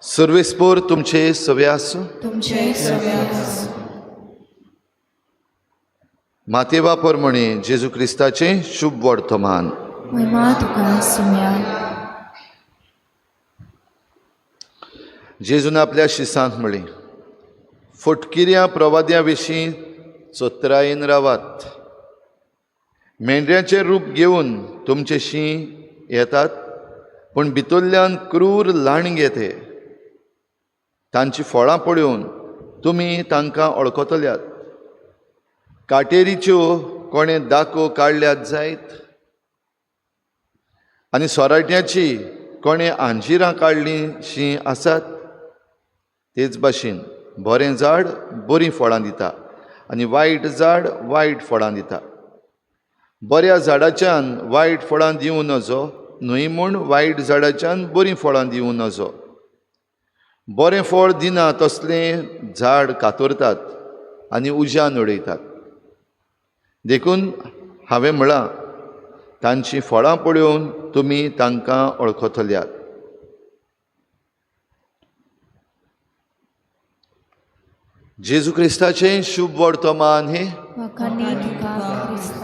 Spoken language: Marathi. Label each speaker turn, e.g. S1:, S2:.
S1: सर्वेस्पोर तुमचे सवे आसूं.
S2: तुमचे सवे आसूं.
S1: मातेवा पोरमणे जेजू क्रिस्ताचे शुभ वर्तमान.
S2: महिमा तुका सुम्या.
S1: जेजून आपल्या शिसांक म्हळें, फटकिऱ्या प्रवाद्या विशीं चोत्रायेन रावात. मेंढऱ्याचें रूप घेवन तुमचेशी येतात, पूण भितरल्यान क्रूर लाण घेते. तांची फळां पळोवन तुमी तांकां वळखतल्यात. काटेरीच्यो कोणें दाखो काडल्यात जायत, आनी सोराट्याची कोणें आंजिरां काडलींशीं आसात. तेच भाशेन बरें झाड बरीं फळां दिता, आनी वायट झाड वायट फळां दिता. बऱ्या झाडाच्यान वायट फळां दिवं नजो, न्हय म्हूण वायट झाडाच्यान बरीं फळां दिवं नजो. बरें फळ दिना तसलें झाड कातरतात आनी उज्यान उडयतात. देखून हांवें म्हळां, तांचीं फळां पळोवन तुमी तांकां वळखतल्यात. जेजू क्रिस्ताचें शुभ वर्तमान हे
S2: वखणी तुका क्रिस्ता.